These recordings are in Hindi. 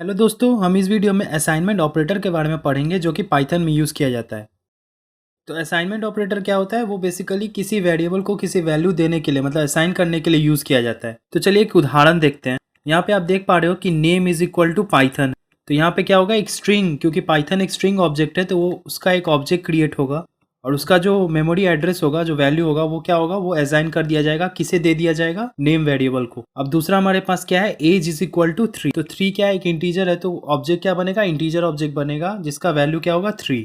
हेलो दोस्तों, हम इस वीडियो में असाइनमेंट ऑपरेटर के बारे में पढ़ेंगे जो कि पाइथन में यूज़ किया जाता है। तो असाइनमेंट ऑपरेटर क्या होता है? वो बेसिकली किसी वेरिएबल को किसी वैल्यू देने के लिए मतलब असाइन करने के लिए यूज़ किया जाता है। तो चलिए एक उदाहरण देखते हैं। यहाँ पे आप देख पा रहे हो कि name is equal to Python. तो यहाँ पे क्या होगा, एक स्ट्रिंग, क्योंकि पाइथन एक स्ट्रिंग ऑब्जेक्ट है तो वो उसका एक ऑब्जेक्ट क्रिएट होगा और उसका जो मेमोरी एड्रेस होगा, जो वैल्यू होगा, वो क्या होगा, वो असाइन कर दिया जाएगा। किसे दे दिया जाएगा? नेम वेरिएबल को। अब दूसरा हमारे पास क्या है, एज इज इक्वल टू 3। तो 3 क्या है, एक इंटीजर है, तो ऑब्जेक्ट क्या बनेगा, इंटीजर ऑब्जेक्ट बनेगा जिसका वैल्यू क्या होगा, 3।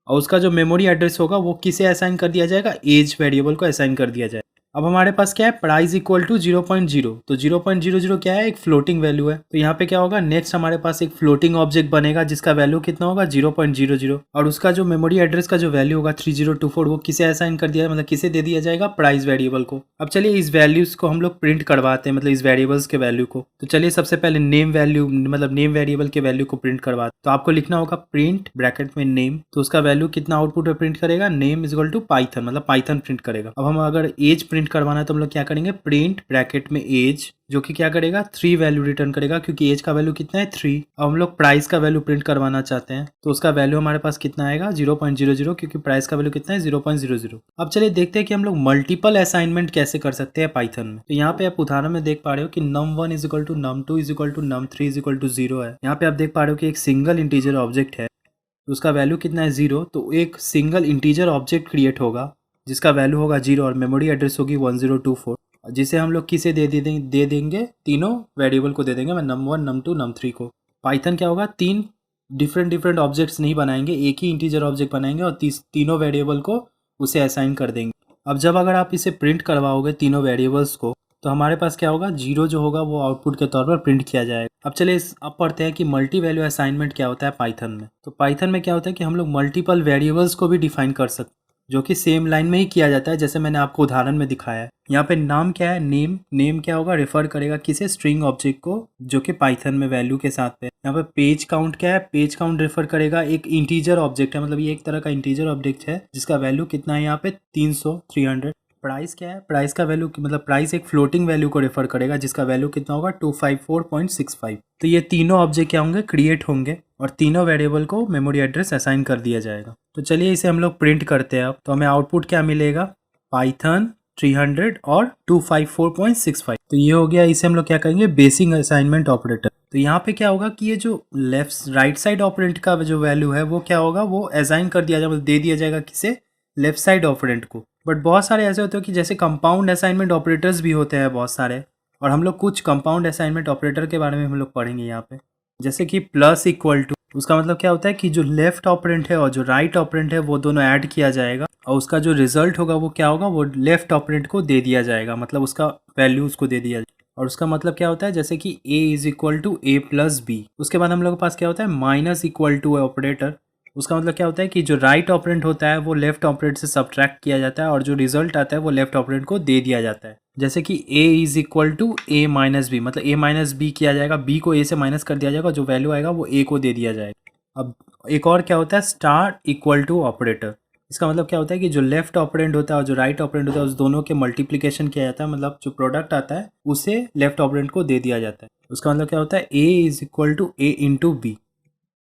और उसका जो मेमोरी एड्रेस होगा वो किसे असाइन कर दिया जाएगा, एज वेरिएबल को असाइन कर दिया जाएगा। अब हमारे पास क्या है, प्राइस इक्वल टू 0.0। तो 0.00 क्या है, एक फ्लोटिंग वैल्यू है। तो यहाँ पे क्या होगा, नेक्स्ट हमारे पास एक फ्लोटिंग ऑब्जेक्ट बनेगा जिसका वैल्यू कितना होगा, 0.00। और उसका जो मेमोरी एड्रेस का जो वैल्यू होगा 3024, वो किसे असाइन कर दिया, मतलब किसे दे दिया जाएगा, प्राइस वेरिएबल को। अब चलिए इस वैल्यूज को हम लोग प्रिंट करवाते हैं, मतलब इस वेरिएबल्स के वैल्यू को। तो चलिए सबसे पहले नेम वैल्यू, मतलब नेम वेरिएबल के वैल्यू को प्रिंट करवाते। तो आपको लिखना होगा प्रिंट ब्रैकेट में नेम। तो उसका वैल्यू कितना आउटपुट में प्रिंट करेगा, name is equal to Python, मतलब पाइथन प्रिंट करेगा। अब हम अगर एज प्रिंट करवाना है तो हम लोग क्या करेंगे, प्रिंट ब्रैकेट में एज, जो कि क्या करेगा, 3 वैल्यू रिटर्न करेगा, क्योंकि एज का वैल्यू कितना है, 3। अब हम लोग प्राइस का वैल्यू प्रिंट करवाना चाहते हैं तो उसका वैल्यू हमारे पास कितना आएगा, 0.00, क्योंकि प्राइस का वैल्यू कितना है, 0.00। अब चलिए देखते हैं कि हम लोग मल्टीपल असाइनमेंट कैसे कर सकते हैं पाइथन में। तो यहाँ पे आप उदाहरण में देख पा रहे हो कि num1 is equal to num2 is equal to num3 is equal to 0 है। यहाँ पे आप देख पा रहे हो कि एक सिंगल इंटीजर ऑब्जेक्ट है, तो उसका वैल्यू कितना है, 0। तो एक सिंगल इंटीजर ऑब्जेक्ट क्रिएट होगा जिसका वैल्यू होगा 0 और मेमोरी एड्रेस होगी 1024, जिसे हम लोग किसे दे देंगे, तीनों वेरिएबल को दे देंगे, मैं num1 num2 num3 को। पाइथन क्या होगा, 3 डिफरेंट ऑब्जेक्ट्स नहीं बनाएंगे, एक ही इंटीजर ऑब्जेक्ट बनाएंगे और तीनों वेरिएबल को उसे असाइन कर देंगे। अब जब अगर आप इसे प्रिंट करवाओगे तीनों वेरिएबल्स को, तो हमारे पास क्या होगा, 0 जो होगा वो आउटपुट के तौर पर प्रिंट किया जाएगा। अब चलिए अब पढ़ते हैं कि मल्टी वैल्यू असाइनमेंट क्या होता है पाइथन में। तो पाइथन में क्या होता है कि हम लोग मल्टीपल वेरिएबल्स को भी डिफाइन कर सकते हैं, जो कि सेम लाइन में ही किया जाता है, जैसे मैंने आपको उदाहरण में दिखाया है। यहाँ पे नाम क्या है, नेम क्या होगा, रेफर करेगा किसे, स्ट्रिंग ऑब्जेक्ट को, जो कि पाइथन में वैल्यू के साथ है। यहाँ पे पेज काउंट क्या है, पेज काउंट रेफर करेगा एक इंटीजर ऑब्जेक्ट है, मतलब ये एक तरह का इंटीजर ऑब्जेक्ट है जिसका वैल्यू कितना है यहाँ पे 300। प्राइस क्या है, प्राइस का वैल्यू मतलब प्राइस एक फ्लोटिंग वैल्यू को रेफर करेगा जिसका वैल्यू कितना होगा, 254.65। तो ये तीनों ऑब्जेक्ट क्या होंगे, क्रिएट होंगे और तीनों वेरिएबल को मेमोरी एड्रेस असाइन कर दिया जाएगा। तो चलिए इसे हम लोग प्रिंट करते हैं। अब तो हमें आउटपुट क्या मिलेगा, पाइथन 300 और 254.65। तो ये हो गया, इसे हम लोग क्या करेंगे, बेसिक असाइनमेंट ऑपरेटर। तो यहाँ पे क्या होगा कि ये जो लेफ्ट राइट साइड ऑपरेंट का जो वैल्यू है वो क्या होगा, वो असाइन कर दिया जाएगा, दे दिया जाएगा किसे, लेफ्ट साइड ऑपरेंट को। बट बहुत सारे ऐसे होते हैं कि जैसे कंपाउंड असाइनमेंट ऑपरेटर्स भी होते हैं बहुत सारे, और हम लोग कुछ कंपाउंड असाइनमेंट ऑपरेटर के बारे में हम लोग पढ़ेंगे यहाँ पे। जैसे कि प्लस इक्वल टू, उसका मतलब क्या होता है कि जो लेफ्ट ऑपरेंट है और जो राइट ऑपरेंट है वो दोनों ऐड किया जाएगा और उसका जो रिजल्ट होगा वो क्या होगा, वो लेफ्ट ऑपरेंट को दे दिया जाएगा, मतलब उसका वैल्यू उसको दे दिया जाएगा। और उसका मतलब क्या होता है, जैसे कि a is equal to a plus B. उसके बाद हम लोग के पास क्या होता है, माइनस इक्वल टू ऑपरेटर। उसका मतलब क्या होता है कि जो राइट ऑपरेंट होता है वो लेफ्ट ऑपरेंट से सब्ट्रैक्ट किया जाता है और जो रिजल्ट आता है वो लेफ्ट ऑपरेंट को दे दिया जाता है। जैसे कि a is equal to a minus B, मतलब a माइनस बी किया जाएगा, b को a से माइनस कर दिया जाएगा, जो वैल्यू आएगा वो a को दे दिया जाएगा। अब एक और क्या होता है, स्टार इक्वल टू ऑपरेटर। इसका मतलब क्या होता है कि जो लेफ्ट ऑपरेंड होता है और जो राइट ऑपरेंड होता है उस दोनों के मल्टीप्लिकेशन किया जाता है, मतलब जो प्रोडक्ट आता है उसे लेफ्ट ऑपरेंड को दे दिया जाता है। उसका मतलब क्या होता है, a is equal to a into B.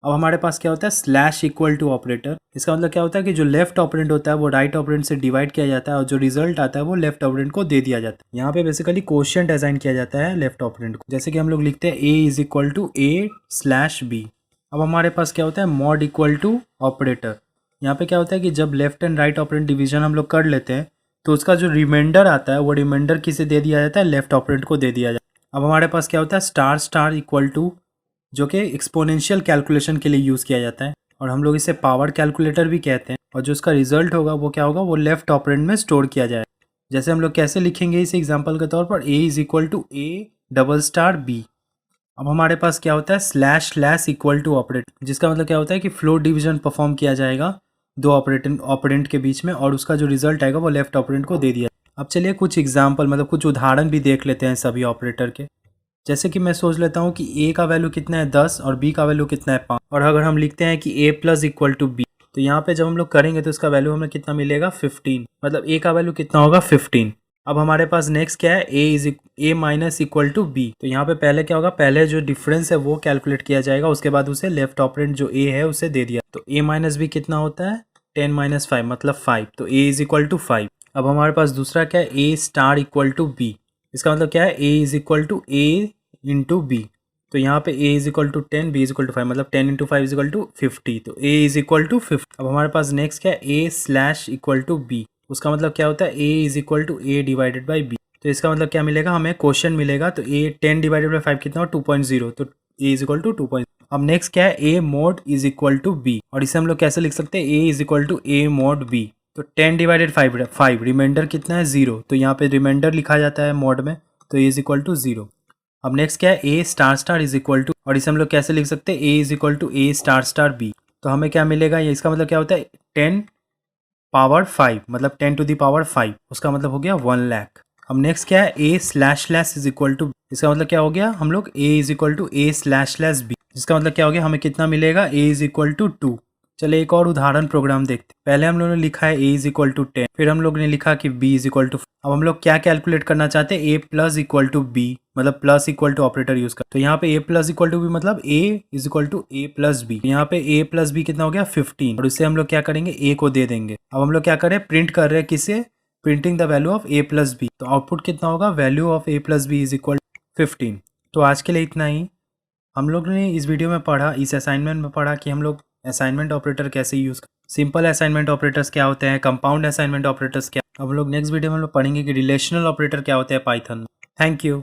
अब हमारे पास क्या होता है, स्लैश इक्वल टू ऑपरेटर। इसका मतलब क्या होता है कि जो लेफ्ट ऑपरेंड होता है वो राइट ऑपरेंड से डिवाइड किया जाता है और जो रिजल्ट आता है वो लेफ्ट ऑपरेंड को दे दिया जाता है। यहाँ पे बेसिकली क्वोशिएंट असाइन किया जाता है लेफ्ट ऑपरेंड को, जैसे कि हम लोग लिखते हैं a is equal to a slash B. अब हमारे पास क्या होता है, मॉड इक्वल टू ऑपरेटर। यहाँ पे क्या होता है कि जब left and right operand division हम लोग कर लेते हैं तो उसका जो रिमाइंडर आता है वो रिमाइंडर किसे दे दिया जाता है, लेफ्ट ऑपरेंड को दे दिया जाता है। अब हमारे पास क्या होता है, स्टार स्टार इक्वल टू, जो कि एक्सपोनेंशियल कैलकुलेशन के लिए यूज़ किया जाता है और हम लोग इसे पावर कैलकुलेटर भी कहते हैं। और जो उसका रिजल्ट होगा वो क्या होगा, वो लेफ्ट ऑपरेंड में स्टोर किया जाएगा। जैसे हम लोग कैसे लिखेंगे इसे एग्जांपल के तौर पर, a is equal to a double star b। अब हमारे पास क्या होता है, slash slash equal to operate, जिसका मतलब क्या होता है कि फ्लोट डिवीजन परफॉर्म किया जाएगा दो ऑपरेंट के बीच में और उसका जो रिजल्ट आएगा वो लेफ्ट ऑपरेंट को दे दिया। अब चलिए कुछ एग्जाम्पल, मतलब कुछ उदाहरण भी देख लेते हैं सभी ऑपरेटर के। जैसे कि मैं सोच लेता हूँ कि a का वैल्यू कितना है 10 और b का वैल्यू कितना है 5, और अगर हम लिखते हैं कि a plus equal to b, तो यहाँ पे जब हम लोग करेंगे तो इसका वैल्यू हमें कितना मिलेगा, 15। मतलब a का वैल्यू कितना होगा, 15। अब हमारे पास नेक्स्ट क्या है, a minus equal to B. तो यहाँ पे पहले क्या होगा, पहले जो डिफरेंस है वो कैलकुलेट किया जाएगा, उसके बाद उसे लेफ्ट ऑपरेंड जो a है उसे दे दिया। तो a माइनस बी कितना होता है, 10 माइनस 5 मतलब 5। तो a इज इक्वल टू 5। अब हमारे पास दूसरा क्या है, a star equal to B. इसका मतलब क्या है, a is equal to a into B. तो यहाँ पे a is equal to 10, b is equal to 5 मतलब 10 इंटू 5 इज इक्वल टू 50। तो a इज इक्वल टू 50। अब हमारे पास नेक्स्ट क्या है, a slash equal to b। उसका मतलब क्या होता है, a is equal to a divided by b। तो इसका मतलब क्या मिलेगा, हमें क्वेश्चन मिलेगा। तो a 10 डिवाइडेड बाई 5 कितना हो, 2.0। तो a इज इक्वल टू 2. अब नेक्स्ट क्या है, a mod is equal to b। और इसे हम लोग कैसे लिख सकते हैं, a is equal to a mod b। तो 10 डिवाइडेड 5 रिमाइंडर कितना है, 0। तो यहाँ पे रिमाइंडर लिखा जाता है मोड में, तो a इज इक्वल टू 0। अब नेक्स्ट क्या है, a star star is equal to, और इसे हम लोग कैसे लिख सकते हैं, a is equal to a star star b। तो हमें क्या मिलेगा, ये इसका मतलब क्या होता है, 10 पावर 5 मतलब 10 टू दी पावर 5। उसका मतलब हो गया 1 लाख। अब नेक्स्ट क्या है, a slash slash is equal to, इसका मतलब क्या हो गया, हम लोग a is equal to a slash slash b। जिसका मतलब क्या हो गया, हमें कितना मिलेगा, a इज इक्वल टू 2। चलिए एक और उदाहरण प्रोग्राम देखते हैं। पहले हम लोगों ने लिखा है a इज इक्वल टू 10, फिर हम लोग ने लिखा कि b इज इक्वल टू। अब हम लोग क्या कैलकुलेट करना चाहते हैं, a plus equal to b मतलब plus equal to operator use कर। तो यहाँ पे a plus equal to b मतलब a is equal to a plus b। यहाँ पे a प्लस b कितना हो गया, 15। और इससे हम लोग क्या करेंगे, a को दे देंगे। अब हम लोग क्या करें, प्रिंट कर रहे हैं किसे, printing the value of a plus b। तो आउटपुट कितना होगा, value of a plus b is equal 15। तो आज के लिए इतना ही। हम लोग ने इस वीडियो में पढ़ा, इस असाइनमेंट में पढ़ा कि हम लोग असाइनमेंट ऑपरेटर कैसे यूज़, सिंपल असाइनमेंट ऑपरेटर्स क्या होते हैं, कंपाउंड असाइनमेंट ऑपरेटर्स क्या। अब हम लोग नेक्स्ट वीडियो में हम लोग पढ़ेंगे कि रिलेशनल ऑपरेटर क्या होते हैं पाइथन में। Thank you.